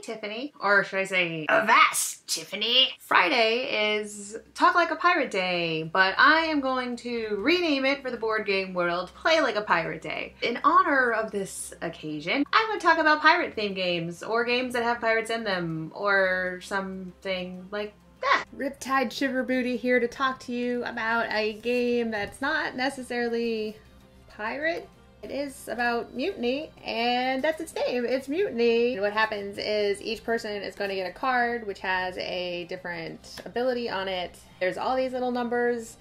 Tiffany, or should I say, avast Tiffany. Friday is Talk Like a Pirate Day, but I am going to rename it for the board game world Play Like a Pirate Day. In honor of this occasion, I'm going to talk about pirate themed games, or games that have pirates in them, or something like that. Riptide Shiver Booty here to talk to you about a game that's not necessarily pirate. It is about mutiny, and that's its name. It's Mutiny. And what happens is each person is going to get a card which has a different ability on it. There's all these little numbers.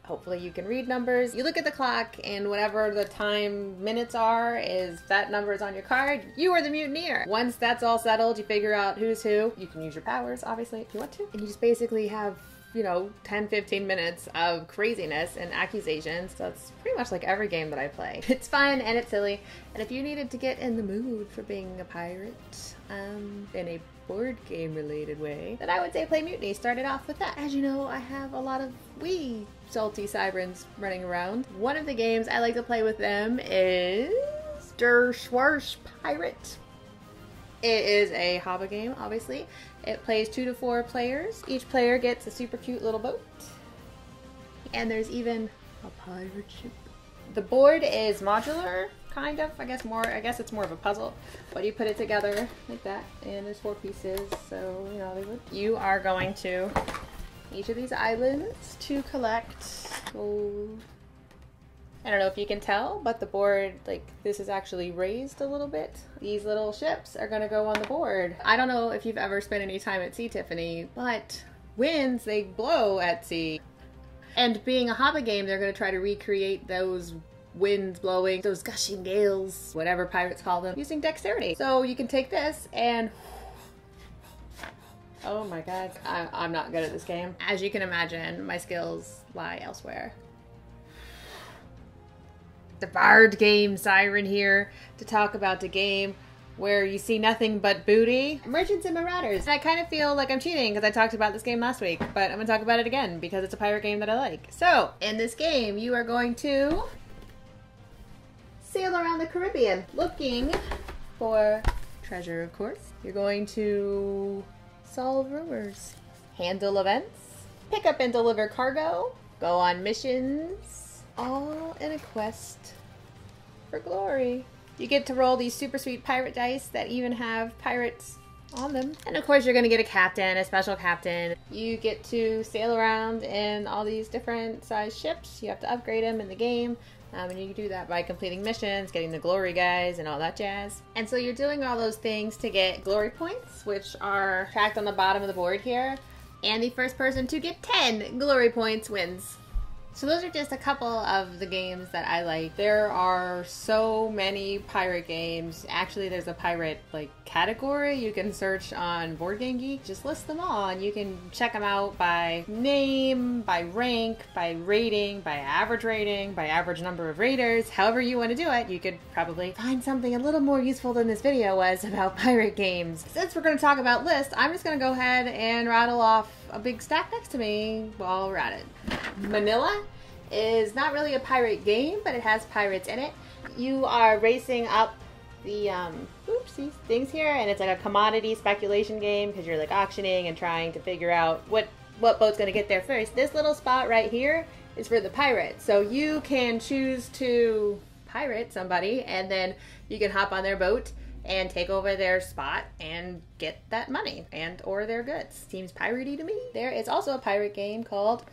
Hopefully you can read numbers. You look at the clock, and whatever the time minutes are, is that number is on your card. You are the mutineer. Once that's all settled, you figure out who's who. You can use your powers, obviously, if you want to. And you just basically have, you know, 10-15 minutes of craziness and accusations. So it's pretty much like every game that I play. It's fun and it's silly. And if you needed to get in the mood for being a pirate in a board game related way, then I would say play Mutiny. Start it off with that. As you know, I have a lot of wee salty sirens running around. One of the games I like to play with them is Der Schwarze Pirate. It is a hobby game, obviously. It plays 2 to 4 players. Each player gets a super cute little boat. And there's even a pirate ship. The board is modular, kind of. I guess it's more of a puzzle. But you put it together like that, and there's 4 pieces, so, you know, you are going to each of these islands to collect gold. I don't know if you can tell, but the board, like, this is actually raised a little bit. These little ships are gonna go on the board. I don't know if you've ever spent any time at sea, Tiffany, but winds, they blow at sea. And being a hobby game, they're gonna try to recreate those winds blowing, those gushing gales, whatever pirates call them, using dexterity. So you can take this and... Oh my god, I'm not good at this game. As you can imagine, my skills lie elsewhere. The Bard Game Siren here to talk about the game where you see nothing but booty, merchants and marauders. And I kind of feel like I'm cheating because I talked about this game last week, but I'm gonna talk about it again because it's a pirate game that I like. So, in this game, you are going to sail around the Caribbean looking for treasure, of course. You're going to solve rumors, handle events, pick up and deliver cargo, go on missions, all in a quest for glory. You get to roll these super sweet pirate dice that even have pirates on them. And of course you're gonna get a captain, a special captain. You get to sail around in all these different size ships. You have to upgrade them in the game. And you can do that by completing missions, getting the glory guys, and all that jazz. And so you're doing all those things to get glory points, which are tracked on the bottom of the board here. And the first person to get 10 glory points wins. So those are just a couple of the games that I like. There are so many pirate games. Actually, there's a pirate category. You can search on Board Game Geek. Just list them all and you can check them out by name, by rank, by rating, by average number of raiders. However you want to do it, you could probably find something a little more useful than this video was about pirate games. Since we're going to talk about lists, I'm just going to go ahead and rattle off a big stack next to me while we're at it. Manila is not really a pirate game, but it has pirates in it. You are racing up the oopsies things here, and it's like a commodity speculation game because you're like auctioning and trying to figure out what boat's gonna get there first. This little spot right here is for the pirates, so you can choose to pirate somebody and then you can hop on their boat and take over their spot and get that money and or their goods. Seems piratey to me. There is also a pirate game called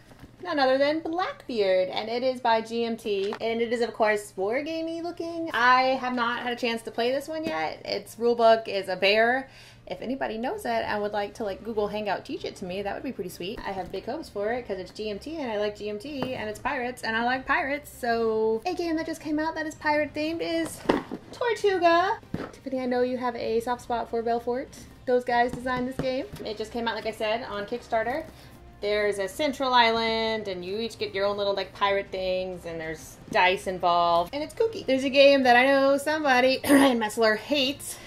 none other than Blackbeard, and it is by GMT, and it is of course war gamey looking. I have not had a chance to play this one yet. Its rulebook is a bear. If anybody knows it and would like to Google Hangout teach it to me, that would be pretty sweet. I have big hopes for it because it's GMT and I like GMT and it's pirates and I like pirates. So a game that just came out that is pirate themed is Tortuga. Tiffany, I know you have a soft spot for Belfort. Those guys designed this game. It just came out, like I said, on Kickstarter. There's a central island and you each get your own little pirate things and there's dice involved and it's kooky. There's a game that I know somebody, Ryan Messler, hates,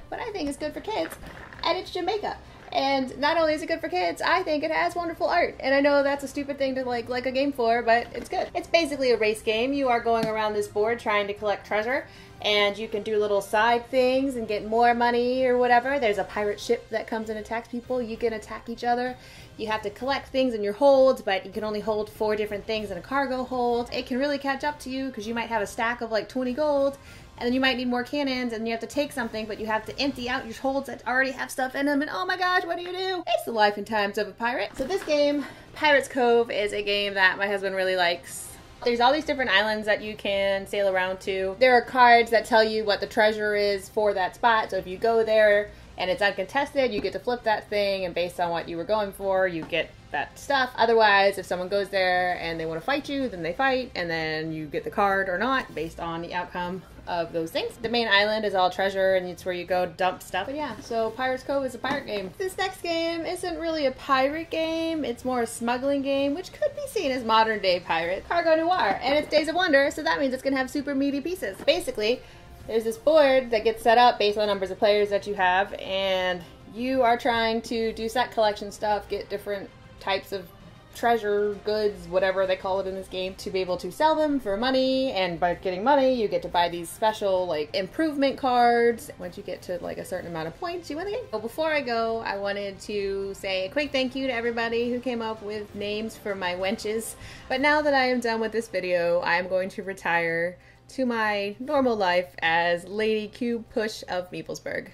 but I think it's good for kids, and it's Jamaica. And not only is it good for kids, I think it has wonderful art. And I know that's a stupid thing to like a game for, but it's good. It's basically a race game. You are going around this board trying to collect treasure, and you can do little side things and get more money or whatever. There's a pirate ship that comes and attacks people. You can attack each other. You have to collect things in your holds, but you can only hold 4 different things in a cargo hold. It can really catch up to you because you might have a stack of like 20 gold, and then you might need more cannons, and you have to take something, but you have to empty out your holds that already have stuff in them, and oh my gosh, what do you do? It's the life and times of a pirate. So this game, Pirate's Cove, is a game that my husband really likes. There's all these different islands that you can sail around to. There are cards that tell you what the treasure is for that spot, so if you go there and it's uncontested, you get to flip that thing, and based on what you were going for, you get that stuff. Otherwise, if someone goes there and they want to fight you, then they fight, and then you get the card or not based on the outcome of those things. The main island is all treasure, and it's where you go dump stuff. But yeah, so Pirate's Cove is a pirate game. This next game isn't really a pirate game, it's more a smuggling game, which could be seen as modern day pirate. Cargo Noir, and it's Days of Wonder, so that means it's gonna have super meaty pieces. Basically, there's this board that gets set up based on numbers of players that you have, and you are trying to do set collection stuff, get different types of treasure, goods, whatever they call it in this game, to be able to sell them for money, and by getting money you get to buy these special like improvement cards. Once you get to like a certain amount of points, you win the game. But before I go, I wanted to say a quick thank you to everybody who came up with names for my wenches. But now that I am done with this video, I am going to retire to my normal life as Lady Cube Push of Meeplesburg.